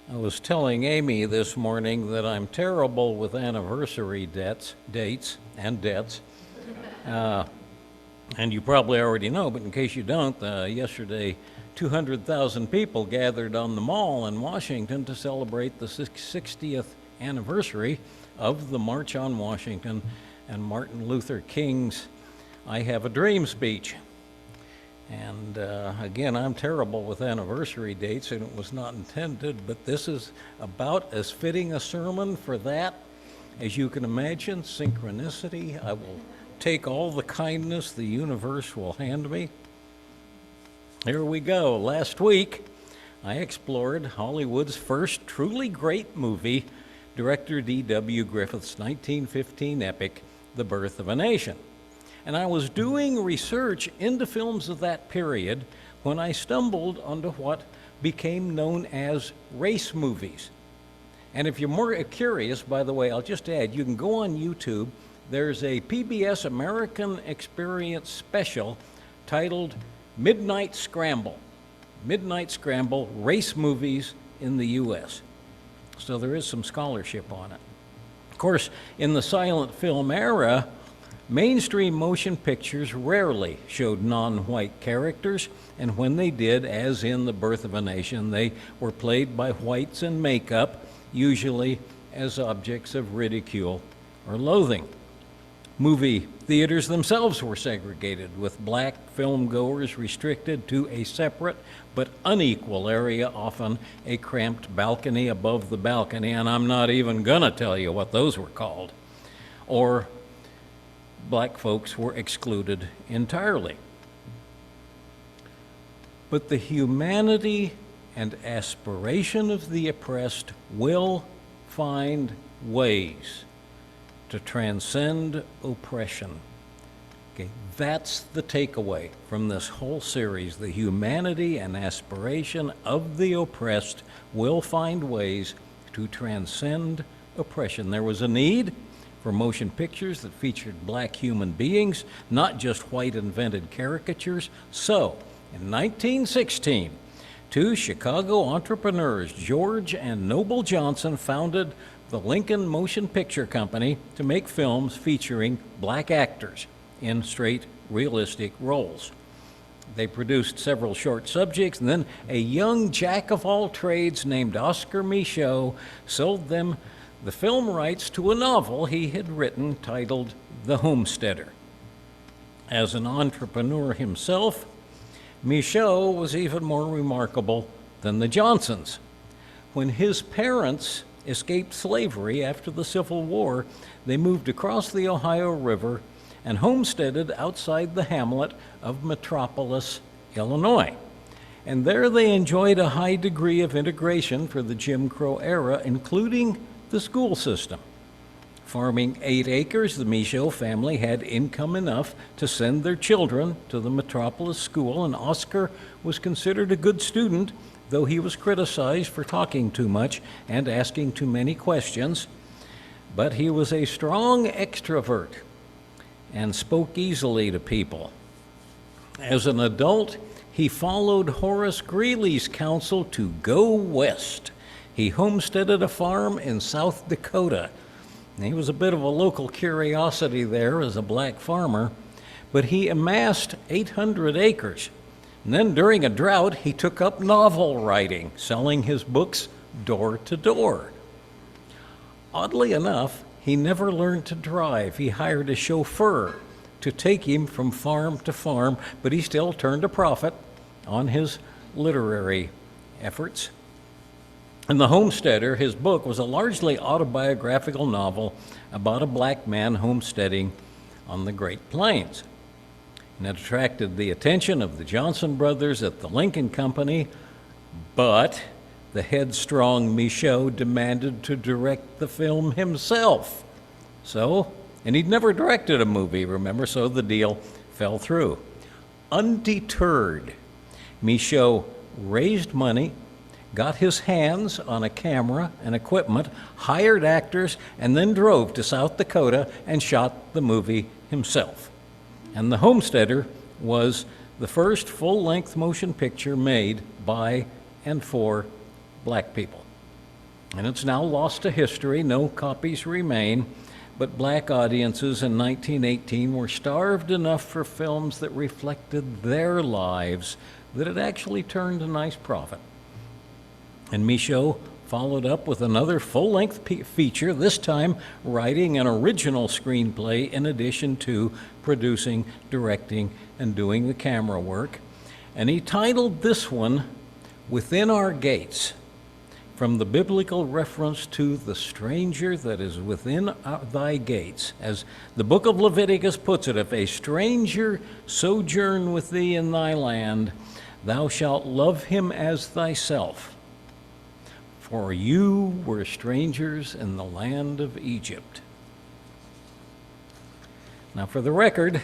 I was telling Amy this morning that I'm terrible with anniversary dates. And you probably already know, but in case you don't, yesterday 200,000 people gathered on the Mall in Washington to celebrate the 60th anniversary of the March on Washington and Martin Luther King's I Have a Dream speech. And again, I'm terrible with anniversary dates, and it was not intended, but this is about as fitting a sermon for that as you can imagine. Synchronicity. I will take all the kindness the universe will hand me. Here we go. Last week, I explored Hollywood's first truly great movie, director D.W. Griffith's 1915 epic, The Birth of a Nation. And I was doing research into films of that period when I stumbled onto what became known as race movies. And if you're more curious, by the way, I'll just add, you can go on YouTube. There's a PBS American Experience special titled Midnight Scramble. Midnight Scramble, Race Movies in the U.S. So there is some scholarship on it. Of course, in the silent film era, mainstream motion pictures rarely showed non-white characters, and when they did, as in The Birth of a Nation, they were played by whites in makeup, usually as objects of ridicule or loathing. Movie theaters themselves were segregated, with black film-goers restricted to a separate but unequal area, often a cramped balcony above the balcony, and I'm not even gonna tell you what those were called. Or black folks were excluded entirely. But the humanity and aspiration of the oppressed will find ways to transcend oppression. Okay, that's the takeaway from this whole series. The humanity and aspiration of the oppressed will find ways to transcend oppression. There was a need for motion pictures that featured black human beings, not just white invented caricatures. So, in 1916, two Chicago entrepreneurs, George and Noble Johnson, founded the Lincoln Motion Picture Company to make films featuring black actors in straight, realistic roles. They produced several short subjects, and then a young jack-of-all-trades named Oscar Micheaux sold them the film rights to a novel he had written titled The Homesteader. As an entrepreneur himself, Micheaux was even more remarkable than the Johnsons. When his parents escaped slavery after the Civil War, they moved across the Ohio River and homesteaded outside the hamlet of Metropolis, Illinois. And there they enjoyed a high degree of integration for the Jim Crow era, including the school system. Farming 8 acres, the Micheaux family had income enough to send their children to the Metropolis school, and Oscar was considered a good student, though he was criticized for talking too much and asking too many questions. But he was a strong extrovert and spoke easily to people. As an adult, he followed Horace Greeley's counsel to go west. He homesteaded a farm in South Dakota. He was a bit of a local curiosity there as a black farmer, but he amassed 800 acres. And then during a drought, he took up novel writing, selling his books door to door. Oddly enough, he never learned to drive. He hired a chauffeur to take him from farm to farm, but he still turned a profit on his literary efforts. And The Homesteader, his book, was a largely autobiographical novel about a black man homesteading on the Great Plains. And it attracted the attention of the Johnson brothers at the Lincoln Company, but the headstrong Micheaux demanded to direct the film himself. And he'd never directed a movie, remember, so the deal fell through. Undeterred, Micheaux raised money, got his hands on a camera and equipment, hired actors, and then drove to South Dakota and shot the movie himself. And The Homesteader was the first full-length motion picture made by and for black people. and it's now lost to history. No copies remain, but black audiences in 1918 were starved enough for films that reflected their lives that it actually turned a nice profit. And Micheaux followed up with another full-length feature, this time writing an original screenplay in addition to producing, directing, and doing the camera work. And he titled this one, Within Our Gates, from the biblical reference to the stranger that is within thy gates. As the book of Leviticus puts it, if a stranger sojourn with thee in thy land, thou shalt love him as thyself. For you were strangers in the land of Egypt. Now, for the record,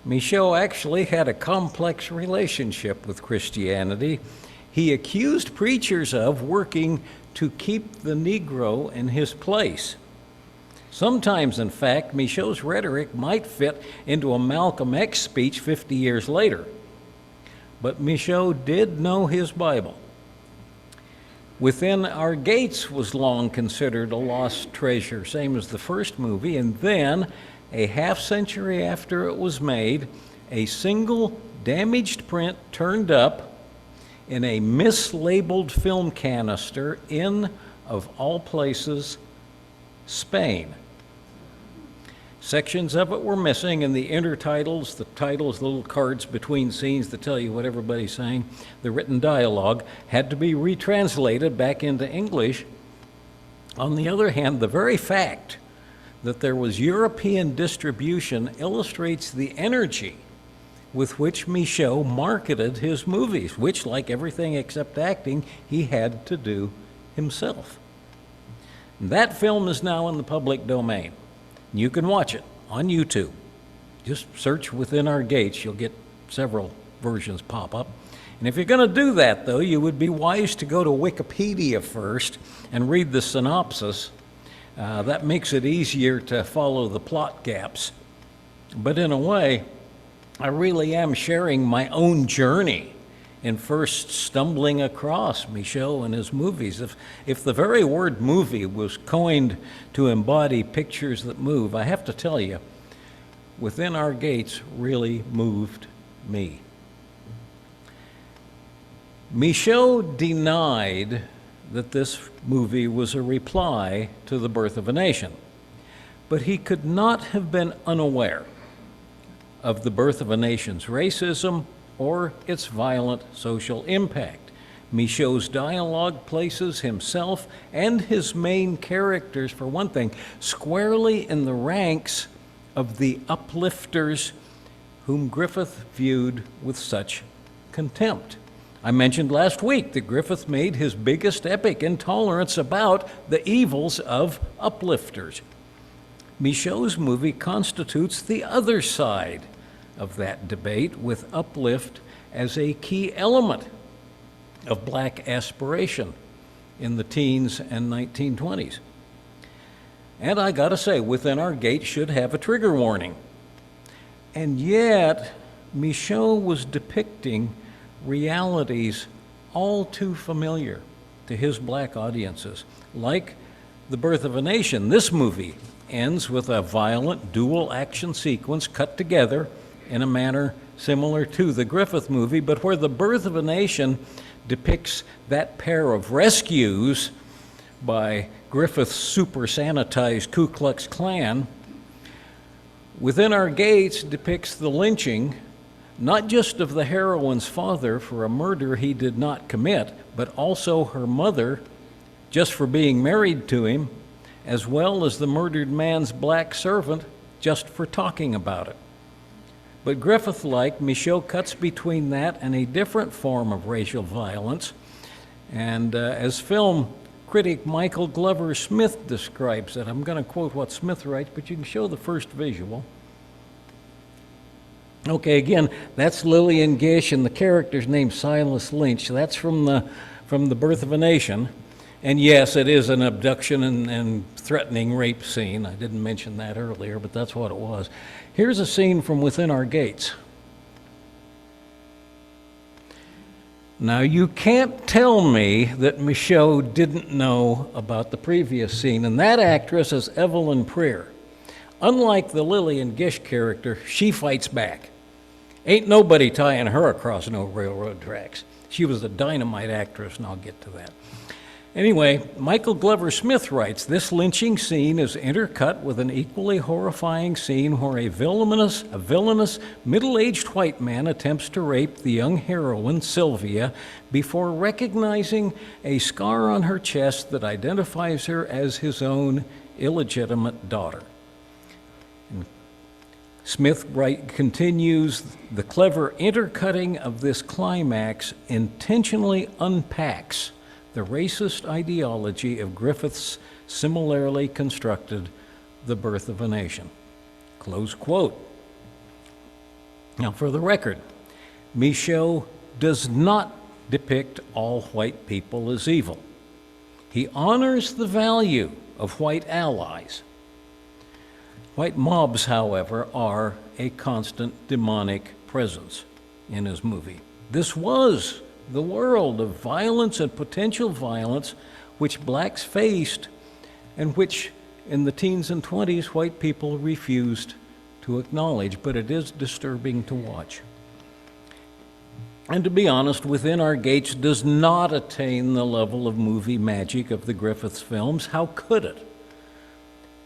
Micheaux actually had a complex relationship with Christianity. He accused preachers of working to keep the Negro in his place. Sometimes, in fact, Micheaux's rhetoric might fit into a Malcolm X speech 50 years later. But Micheaux did know his Bible. Within Our Gates was long considered a lost treasure, same as the first movie, and then, a half-century after it was made, a single damaged print turned up in a mislabeled film canister in, of all places, Spain. Sections of it were missing, and the intertitles, the titles, the little cards between scenes that tell you what everybody's saying, the written dialogue, had to be retranslated back into English. On the other hand, the very fact that there was European distribution illustrates the energy with which Micheaux marketed his movies, which, like everything except acting, he had to do himself. That film is now in the public domain. You can watch it on YouTube. Just search Within Our Gates. You'll get several versions pop up. And if you're going to do that, though, you would be wise to go to Wikipedia first and read the synopsis. That makes it easier to follow the plot gaps. But in a way, I really am sharing my own journey in first stumbling across Micheaux and his movies. If the very word movie was coined to embody pictures that move, I have to tell you, Within Our Gates really moved me. Micheaux denied that this movie was a reply to The Birth of a Nation, but he could not have been unaware of The Birth of a Nation's racism or its violent social impact. Micheaux's dialogue places himself and his main characters, for one thing, squarely in the ranks of the uplifters whom Griffith viewed with such contempt. I mentioned last week that Griffith made his biggest epic, Intolerance, about the evils of uplifters. Micheaux's movie constitutes the other side of that debate, with uplift as a key element of black aspiration in the teens and 1920s. And I gotta say, Within Our Gates should have a trigger warning. And yet, Micheaux was depicting realities all too familiar to his black audiences. Like The Birth of a Nation, this movie ends with a violent dual action sequence cut together in a manner similar to the Griffith movie, but where The Birth of a Nation depicts that pair of rescues by Griffith's super sanitized Ku Klux Klan, Within Our Gates depicts the lynching, not just of the heroine's father for a murder he did not commit, but also her mother just for being married to him, as well as the murdered man's black servant just for talking about it. But Griffith-like, Micheaux cuts between that and a different form of racial violence. And as film critic Michael Glover Smith describes it, I'm going to quote what Smith writes, but you can show the first visual. Okay, again, that's Lillian Gish, and the character's named Silas Lynch. That's from the Birth of a Nation. And yes, it is an abduction and threatening rape scene. I didn't mention that earlier, but that's what it was. Here's a scene from Within Our Gates. Now, you can't tell me that Micheaux didn't know about the previous scene, and that actress is Evelyn Preer. Unlike the Lillian Gish character, she fights back. Ain't nobody tying her across no railroad tracks. She was a dynamite actress, and I'll get to that. Anyway, Michael Glover Smith writes, this lynching scene is intercut with an equally horrifying scene where a villainous middle-aged white man attempts to rape the young heroine, Sylvia, before recognizing a scar on her chest that identifies her as his own illegitimate daughter. And Smith continues, the clever intercutting of this climax intentionally unpacks the racist ideology of Griffith's similarly constructed The Birth of a Nation. Close quote. Now, for the record, Micheaux does not depict all white people as evil. He honors the value of white allies. White mobs, however, are a constant demonic presence in his movie. This was the world of violence and potential violence which blacks faced and which in the teens and 20s white people refused to acknowledge, but it is disturbing to watch. And to be honest, Within Our Gates does not attain the level of movie magic of the Griffith films. How could it?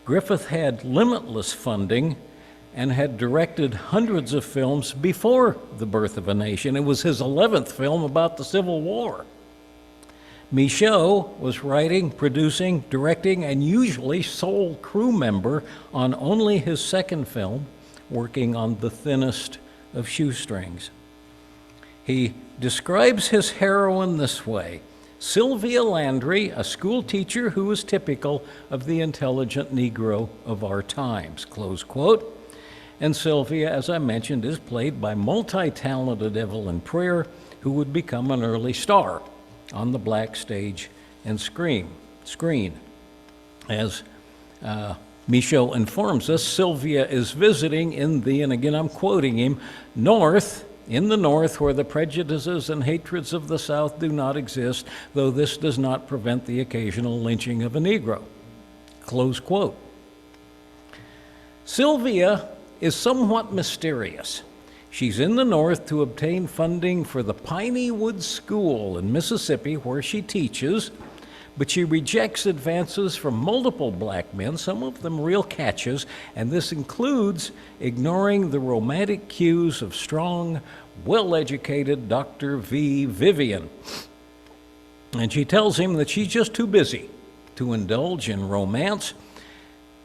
Griffith had limitless funding and had directed hundreds of films before The Birth of a Nation. It was his 11th film about the Civil War. Micheaux was writing, producing, directing, and usually sole crew member on only his second film, working on the thinnest of shoestrings. He describes his heroine this way: Sylvia Landry, a school teacher who is typical of the intelligent Negro of our times, close quote. And Sylvia, as I mentioned, is played by multi-talented Evelyn Preer, who would become an early star on the black stage and screen. As Micheaux informs us, Sylvia is visiting in the, and again I'm quoting him, in the North, where the prejudices and hatreds of the South do not exist, though this does not prevent the occasional lynching of a Negro. Close quote. Sylvia is somewhat mysterious. She's in the North to obtain funding for the Piney Woods School in Mississippi, where she teaches, but she rejects advances from multiple black men, some of them real catches, and this includes ignoring the romantic cues of strong, well-educated Dr. Vivian. And she tells him that she's just too busy to indulge in romance.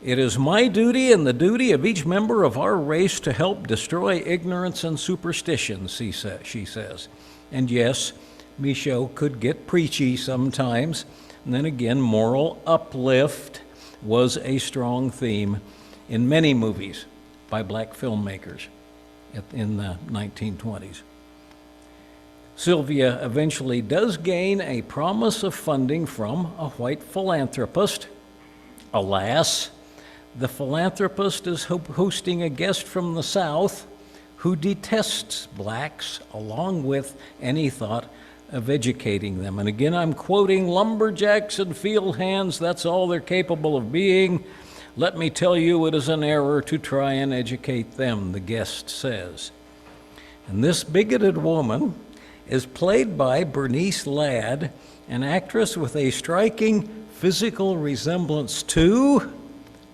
It is my duty and the duty of each member of our race to help destroy ignorance and superstitions, she says. And yes, Micheaux could get preachy sometimes. And then again, moral uplift was a strong theme in many movies by black filmmakers in the 1920s. Sylvia eventually does gain a promise of funding from a white philanthropist. Alas, the philanthropist is hosting a guest from the South who detests blacks, along with any thought of educating them. And again, I'm quoting, lumberjacks and field hands, that's all they're capable of being. Let me tell you, it is an error to try and educate them, the guest says. And this bigoted woman is played by Bernice Ladd, an actress with a striking physical resemblance to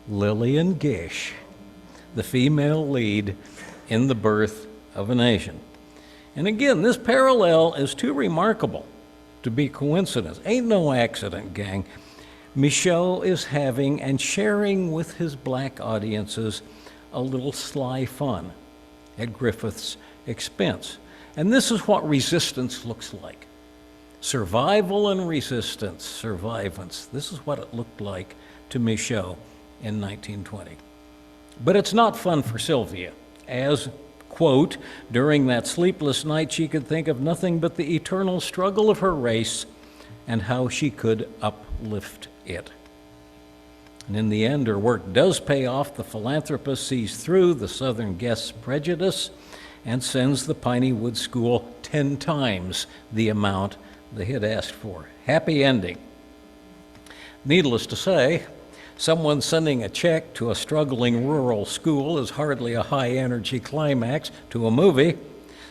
Lillian Gish, the female lead in The Birth of a Nation. And again, this parallel is too remarkable to be coincidence. Ain't no accident, gang. Micheaux is having and sharing with his black audiences a little sly fun at Griffith's expense. And this is what resistance looks like. Survival and resistance, survivance. This is what it looked like to Micheaux in 1920. But it's not fun for Sylvia, as, quote, during that sleepless night she could think of nothing but the eternal struggle of her race and how she could uplift it. And in the end, her work does pay off. The philanthropist sees through the Southern guest's prejudice and sends the Piney Wood School 10 times the amount they had asked for. Happy ending. Needless to say, someone sending a check to a struggling rural school is hardly a high-energy climax to a movie.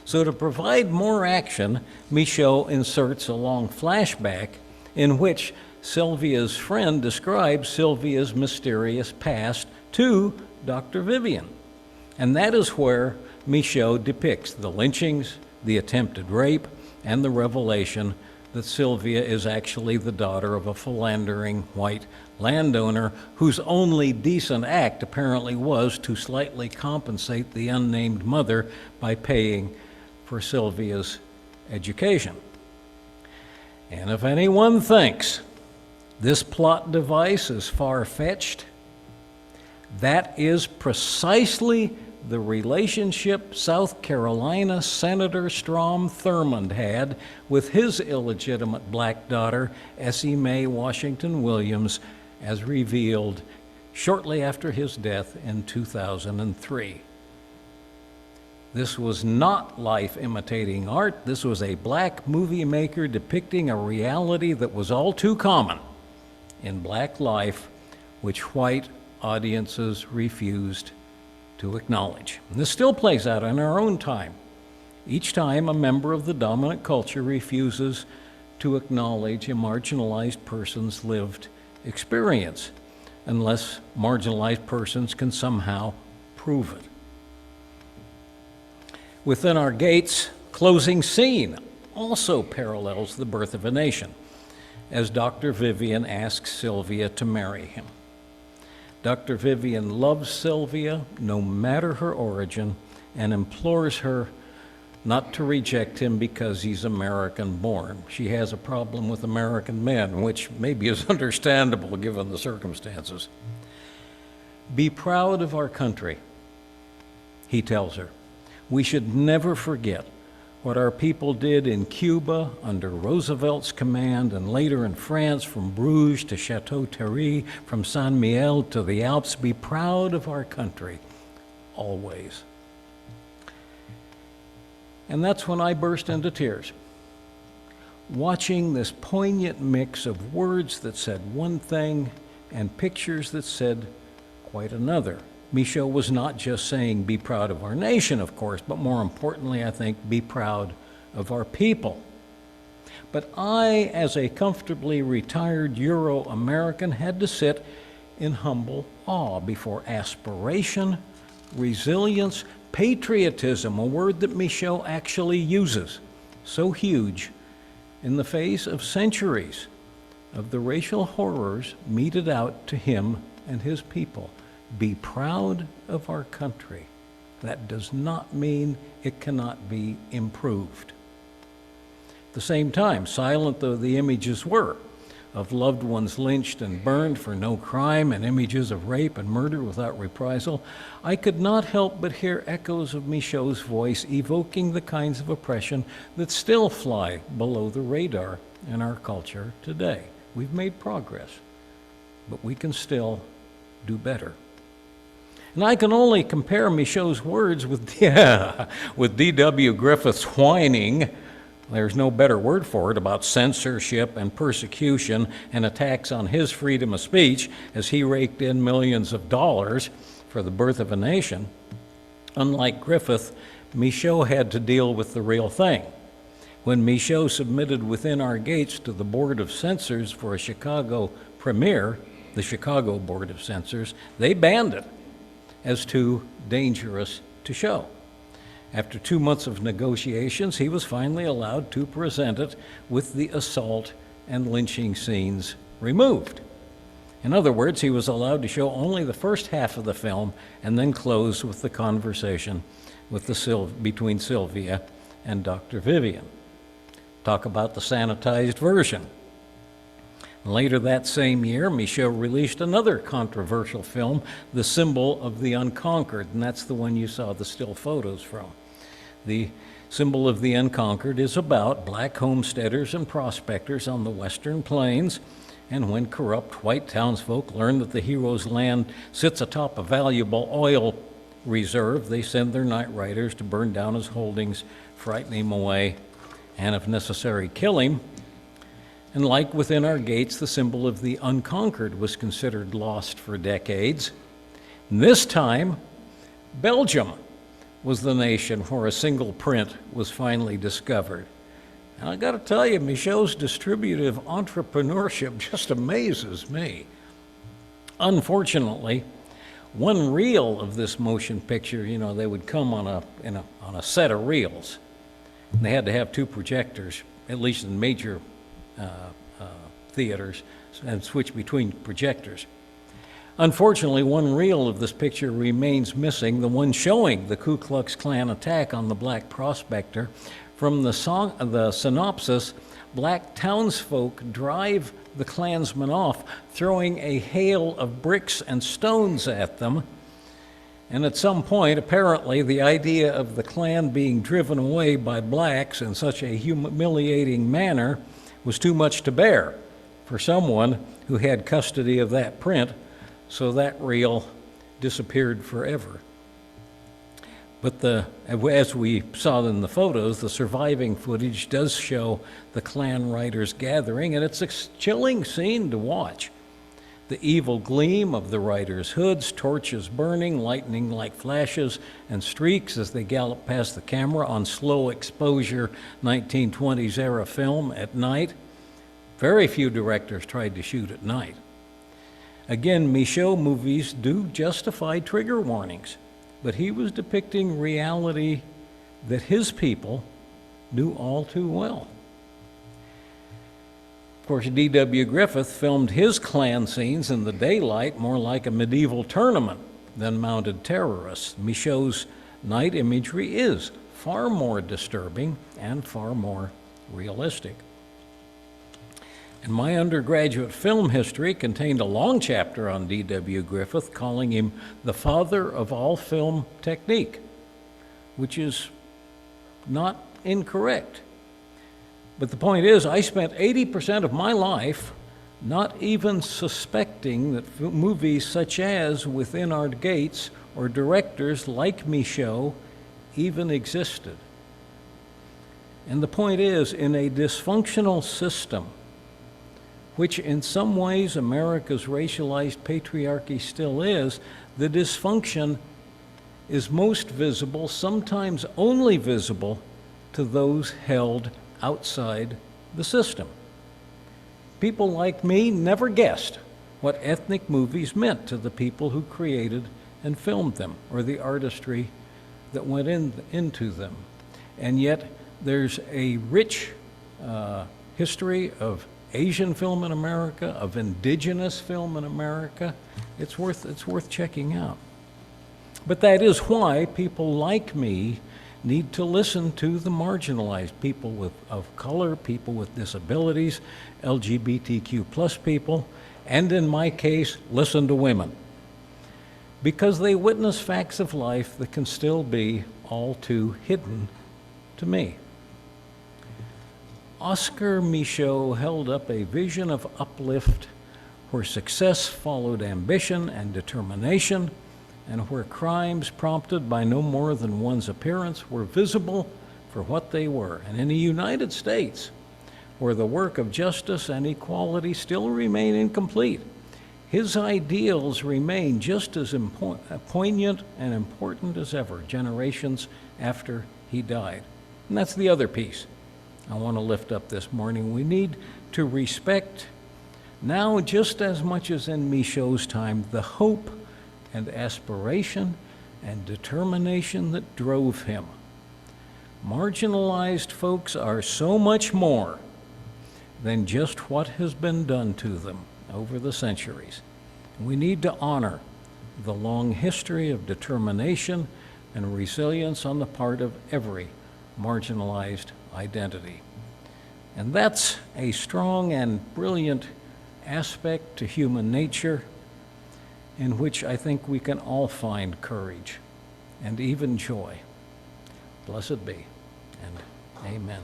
So to provide more action, Micheaux inserts a long flashback in which Sylvia's friend describes Sylvia's mysterious past to Dr. Vivian. And that is where Micheaux depicts the lynchings, the attempted rape, and the revelation that Sylvia is actually the daughter of a philandering white landowner whose only decent act apparently was to slightly compensate the unnamed mother by paying for Sylvia's education. And if anyone thinks this plot device is far-fetched, that is precisely the relationship South Carolina Senator Strom Thurmond had with his illegitimate black daughter, Essie Mae Washington Williams, as revealed shortly after his death in 2003. This was not life imitating art. This was a black movie maker depicting a reality that was all too common in black life, which white audiences refused to acknowledge. And this still plays out in our own time. Each time a member of the dominant culture refuses to acknowledge a marginalized person's lived experience, unless marginalized persons can somehow prove it. Within Our Gates, closing scene also parallels the birth of a nation, as Dr. Vivian asks Sylvia to marry him. Dr. Vivian loves Sylvia, no matter her origin, and implores her not to reject him because he's American-born. She has a problem with American men, which maybe is understandable given the circumstances. Be proud of our country, he tells her. We should never forget what our people did in Cuba under Roosevelt's command, and later in France, from Bruges to Chateau-Thierry, from Saint Mihiel to the Alps. Be proud of our country, always. And that's when I burst into tears, watching this poignant mix of words that said one thing and pictures that said quite another. Micheaux was not just saying, be proud of our nation, of course, but more importantly, I think, be proud of our people. But I, as a comfortably retired Euro-American, had to sit in humble awe before aspiration, resilience, patriotism, a word that Micheaux actually uses, so huge in the face of centuries of the racial horrors meted out to him and his people. Be proud of our country. That does not mean it cannot be improved. At the same time, silent though the images were of loved ones lynched and burned for no crime, and images of rape and murder without reprisal, I could not help but hear echoes of Micheaux's voice evoking the kinds of oppression that still fly below the radar in our culture today. We've made progress, but we can still do better. And I can only compare Micheaux's words with D.W. Griffith's whining, there's no better word for it, about censorship and persecution and attacks on his freedom of speech as he raked in millions of dollars for the birth of a nation. Unlike Griffith, Micheaux had to deal with the real thing. When Micheaux submitted Within Our Gates to the Board of Censors for a Chicago premiere, the Chicago Board of Censors, they banned it as too dangerous to show. After 2 months of negotiations, he was finally allowed to present it with the assault and lynching scenes removed. In other words, he was allowed to show only the first half of the film and then close with the conversation with between Sylvia and Dr. Vivian. Talk about the sanitized version. Later that same year, Micheaux released another controversial film, The Symbol of the Unconquered, and that's the one you saw the still photos from. The Symbol of the Unconquered is about black homesteaders and prospectors on the western plains, and when corrupt white townsfolk learn that the hero's land sits atop a valuable oil reserve, they send their night riders to burn down his holdings, frighten him away, and if necessary, kill him. And like within our gates, the symbol of the unconquered was considered lost for decades. And this time, Belgium was the nation where a single print was finally discovered. And I got to tell you, Micheaux's distributive entrepreneurship just amazes me. Unfortunately, one reel of this motion picture, they would come on a set of reels. And they had to have 2 projectors, at least in major theaters, and switch between projectors. Unfortunately, one reel of this picture remains missing, the one showing the Ku Klux Klan attack on the black prospector. From the synopsis, black townsfolk drive the Klansmen off, throwing a hail of bricks and stones at them. And at some point, apparently, the idea of the Klan being driven away by blacks in such a humiliating manner was too much to bear for someone who had custody of that print, so that reel disappeared forever. But as we saw in the photos, the surviving footage does show the Klan riders gathering, and it's a chilling scene to watch. The evil gleam of the riders' hoods, torches burning, lightning like flashes and streaks as they gallop past the camera on slow exposure 1920s era film at night. Very few directors tried to shoot at night. Again, Micheaux movies do justify trigger warnings, but he was depicting reality that his people knew all too well. Of course, D.W. Griffith filmed his Klan scenes in the daylight more like a medieval tournament than mounted terrorists. Micheaux's night imagery is far more disturbing and far more realistic. And my undergraduate film history contained a long chapter on D.W. Griffith, calling him the father of all film technique, which is not incorrect. But the point is, I spent 80% of my life not even suspecting that movies such as Within Our Gates or directors like Micheaux even existed. And the point is, in a dysfunctional system, which in some ways America's racialized patriarchy still is, the dysfunction is most visible, sometimes only visible, to those held outside the system. People like me never guessed what ethnic movies meant to the people who created and filmed them, or the artistry that went into them. And yet there's a rich history of Asian film in America, of indigenous film in America. It's worth checking out. But that is why people like me need to listen to the marginalized, people of color, people with disabilities, LGBTQ plus people, and in my case, listen to women. Because they witness facts of life that can still be all too hidden to me. Oscar Micheaux held up a vision of uplift where success followed ambition and determination, and where crimes prompted by no more than one's appearance were visible for what they were. And in the United States, where the work of justice and equality still remain incomplete, his ideals remain just as poignant and important as ever, generations after he died. And that's the other piece I want to lift up this morning. We need to respect, now just as much as in Micheaux's time, the hope and aspiration and determination that drove him. Marginalized folks are so much more than just what has been done to them over the centuries. We need to honor the long history of determination and resilience on the part of every marginalized identity. And that's a strong and brilliant aspect to human nature in which I think we can all find courage and even joy. Blessed be, and amen.